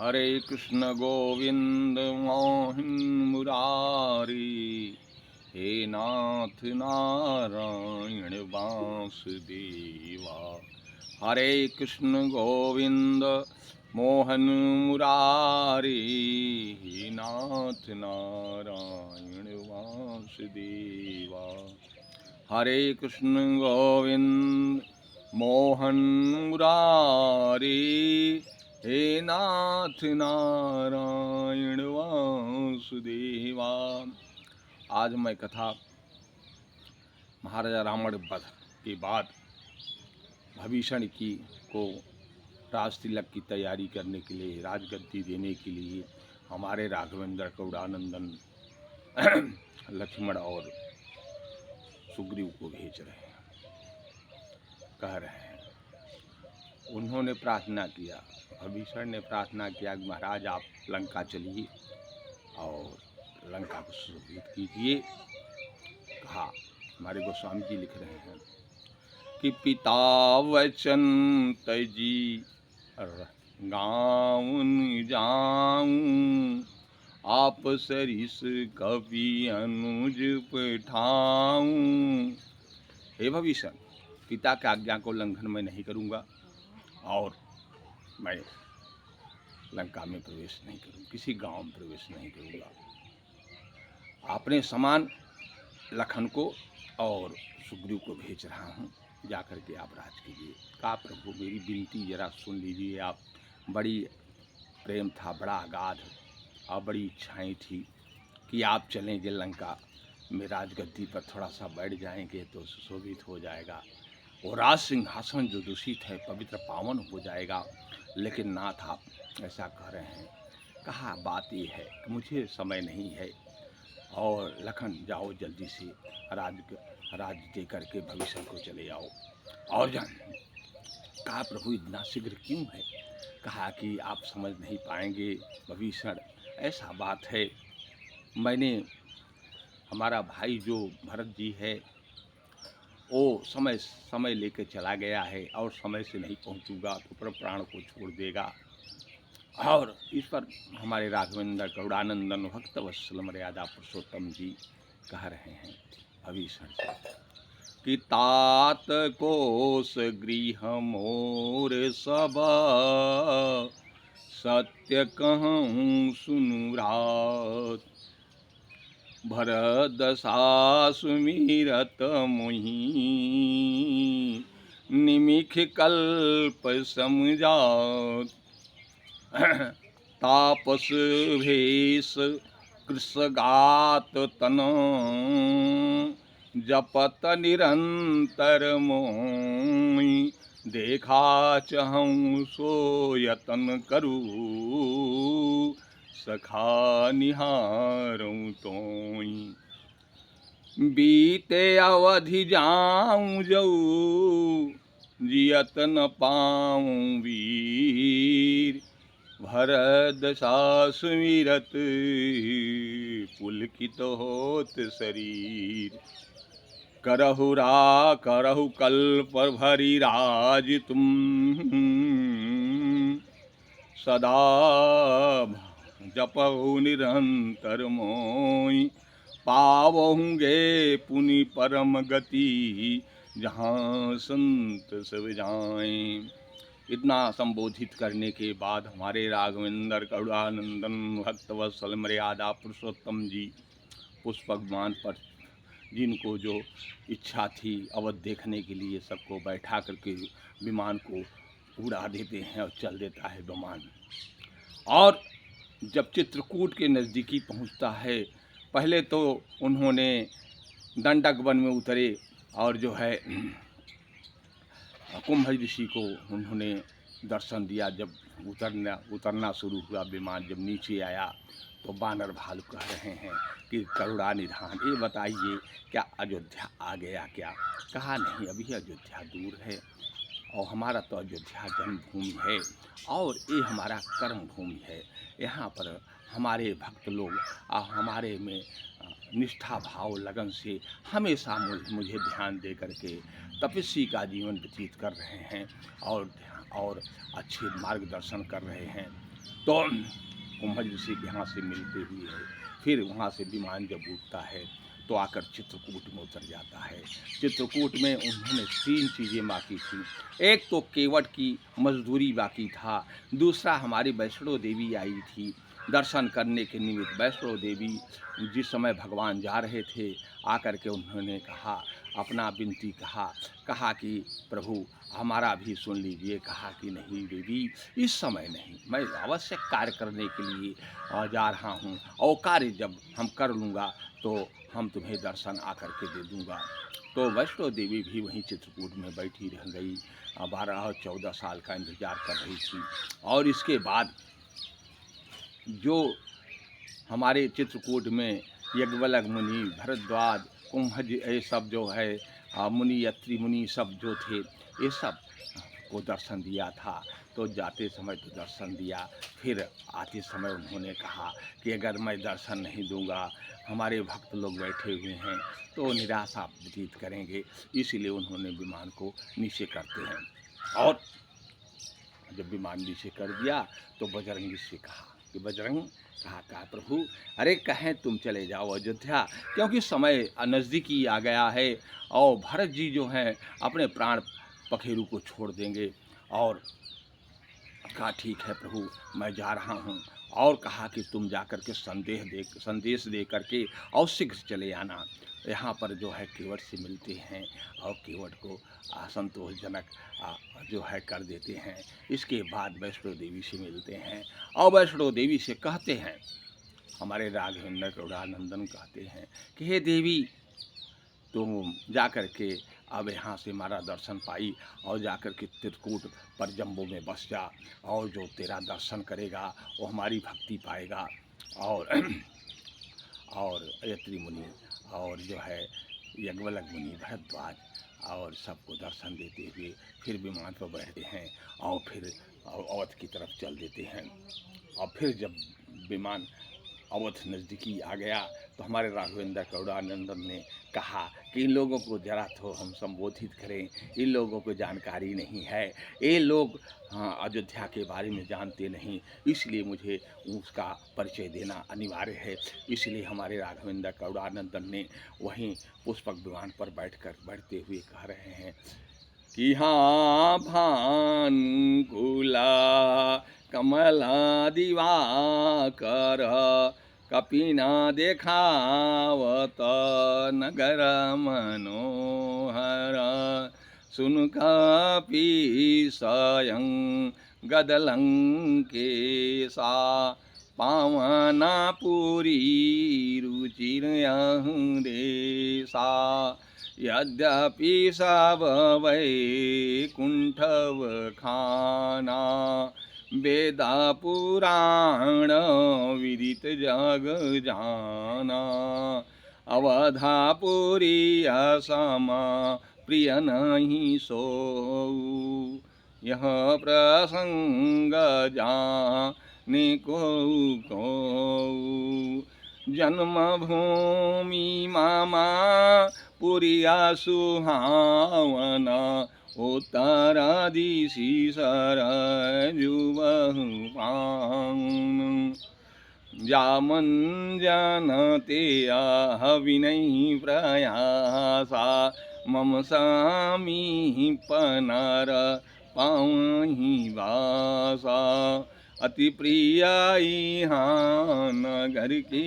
हरे कृष्ण गोविंद मोहन मुरारी, हे नाथ नारायण वासुदेवा। हरे कृष्ण गोविंद मोहन मुरारी, हे नाथ नारायण वासुदेवा। हरे कृष्ण गोविंद मोहन मुरारी, हे नाथ नारायण वासुदेवा। आज मैं कथा महाराजा रावण वध के बाद भविष्य की को राज तिलक की तैयारी करने के लिए, राजगद्दी देने के लिए हमारे राघवेंद्र कौड़ानंदन लक्ष्मण और सुग्रीव को भेज रहे हैं। कह रहे हैं, उन्होंने प्रार्थना किया, भविष्य ने प्रार्थना किया कि महाराज आप लंका चलिए और लंका को सुशोभित कीजिए। कहा, हमारे गोस्वामी जी लिख रहे हैं कि पिता वचन तजी गाँव जाऊं, आप सरिस कवि अनुज पठाऊं। हे भविष्य, पिता की आज्ञा को उल्लंघन मैं नहीं करूंगा और मैं लंका में प्रवेश नहीं करूंगा, किसी गांव में प्रवेश नहीं करूंगा। अपने समान लखन को और सुग्रीव को भेज रहा हूं, जाकर के आप राज कीजिए। कहा, प्रभु मेरी विनती जरा सुन लीजिए आप। बड़ी प्रेम था, बड़ा अगाध और बड़ी इच्छाएं थी कि आप चलेंगे लंका में, राजगद्दी पर थोड़ा सा बैठ जाएंगे तो सुशोभित हो जाएगा, और राज सिंहासन जो दूषित है पवित्र पावन हो जाएगा। लेकिन नाथ आप ऐसा कह रहे हैं। कहा, बात ये है कि मुझे समय नहीं है, और लखन जाओ जल्दी से राज दे करके भविष्य को चले आओ और जान। कहा, प्रभु इतना शीघ्र क्यों है? कहा कि आप समझ नहीं पाएंगे भविष्य, ऐसा बात है, मैंने हमारा भाई जो भरत जी है वो समय लेकर चला गया है, और समय से नहीं पहुंचूंगा तो पर प्राण को छोड़ देगा। और इस पर हमारे राघवेंद्र कौड़ानंदन भक्त वत्सल मर्यादा पुरुषोत्तम जी कह रहे हैं भविष्य से कि तात कोस गृह मोर सब, सत्य कहूँ सुनु रात, भरत दशा सुमिरत मोहि, निमिख कल्प समझात। तापस भेष कृषगात तन, जपत निरंतर मोहि, देखा चहूँ सो यतन करूँ, सखा निहारूं तोई। बीते अवधि जाऊं जऊ, जियत न पाऊं वीर, भरत दशा सुमिरत पुलकित होत शरीर। करहु कल्प भरी राज तुम, सदा जपहु निरंतर मोई, पावहुंगे पुनि परम गति, जहाँ संत सब जाएं। इतना संबोधित करने के बाद हमारे राघवेंद्र करुणानंदन भक्त वत्सल मर्यादा पुरुषोत्तम जी पुष्पक विमान पर, जिनको जो इच्छा थी अवध देखने के लिए, सबको बैठा करके विमान को उड़ा देते हैं और चल देता है विमान। और जब चित्रकूट के नज़दीकी पहुंचता है, पहले तो उन्होंने दंडक वन में उतरे और जो है कुंभ ऋषि को उन्होंने दर्शन दिया। जब उतरना शुरू हुआ विमान, जब नीचे आया तो बानर भालू कह रहे हैं कि करुणा निधान, ये बताइए क्या अयोध्या आ गया क्या? कहा, नहीं, अभी अयोध्या दूर है, और हमारा तो अयोध्या जन्मभूमि है और ये हमारा कर्म भूमि है। यहाँ पर हमारे भक्त लोग हमारे में निष्ठा भाव लगन से हमेशा मुझे ध्यान दे करके तपस्वी का जीवन व्यतीत कर रहे हैं और अच्छे मार्गदर्शन कर रहे हैं। तो कुंभज ऋषि के यहाँ से मिलते हुए है, फिर वहाँ से विमान जब उठता है तो आकर चित्रकूट में उतर जाता है। चित्रकूट में उन्होंने 3 चीज़ें बाकी थी। एक तो केवट की मजदूरी बाकी था, दूसरा हमारी वैष्णो देवी आई थी दर्शन करने के निमित्त। वैष्णो देवी जिस समय भगवान जा रहे थे, आकर के उन्होंने कहा, अपना विनती कहा कि प्रभु हमारा भी सुन लीजिए। कहा कि नहीं देवी, इस समय नहीं, मैं आवश्यक कार्य करने के लिए जा रहा हूँ, और कार्य जब हम कर लूँगा तो हम तुम्हें दर्शन आकर के दे दूँगा। तो वैष्णो देवी भी वहीं चित्रकूट में बैठी रह गई, 12 और 14 साल का इंतज़ार कर रही थी। और इसके बाद जो हमारे चित्रकूट में यज्ञवल्क्य मुनि, भरद्वाज, कुंभज, ये सब जो है मुनि, यत्री मुनि सब जो थे, ये सब को दर्शन दिया था। तो जाते समय तो दर्शन दिया, फिर आते समय उन्होंने कहा कि अगर मैं दर्शन नहीं दूंगा, हमारे भक्त लोग बैठे हुए हैं तो निराशा व्यतीत करेंगे, इसीलिए उन्होंने विमान को नीचे करते हैं। और जब विमान नीचे कर दिया तो बजरंगी से कहा कि बजरंग, कहा प्रभु, अरे कहें तुम चले जाओ अयोध्या, क्योंकि समय नज़दीकी आ गया है और भरत जी जो हैं अपने प्राण पखेरु को छोड़ देंगे। और कहा ठीक है प्रभु, मैं जा रहा हूँ। और कहा कि तुम जाकर के संदेश दे करके और शीघ्र चले आना। यहाँ पर जो है केवट से मिलते हैं और केवट को असंतोषजनक जो है कर देते हैं। इसके बाद वैष्णो देवी से मिलते हैं और वैष्णो देवी से कहते हैं, हमारे राघवेंद्र गौड़ानंदन कहते हैं कि हे देवी, तुम जाकर के अब यहाँ से हमारा दर्शन पाई और जाकर के चित्रकूट पर जम्बू में बस जा, और जो तेरा दर्शन करेगा वो हमारी भक्ति पाएगा। और और यत्री मुनि और जो है यज्ञवल्क्य मुनि, भरद्वाज और सबको दर्शन देते हुए फिर विमान पर बैठते हैं और फिर अवध की तरफ चल देते हैं। और फिर जब विमान अवध नज़दीकी आ गया तो हमारे राघवेंद्र गौड़ानंदन ने कहा कि इन लोगों को जरा तो हम संबोधित करें, इन लोगों को जानकारी नहीं है, ये लोग अयोध्या के बारे में जानते नहीं, इसलिए मुझे उसका परिचय देना अनिवार्य है। इसलिए हमारे राघवेंद्र गौड़ानंदन ने वहीं पुष्पक विमान पर बैठते हुए कह रहे हैं कि हाँ भानुकुला कमला दिवाकर कपिना देखावत नगर मनोहर सुन कपि स्वयं गदलंकेशा पावनापुरी रुचिर्यं देशा यद्यपि सब वैकुंठव खाना वेदा पुराण विदित जग जाना अवधापुरी असमा प्रिय नहीं सोऊ यह प्रसंग जाने को जन्मभूमि मामा पुरिया सुहावना उत्तरा दिशि सरजु बहुपान जामन जनते विनय प्रयासा मम समीपनर पावहि वासा अति प्रिय नगर के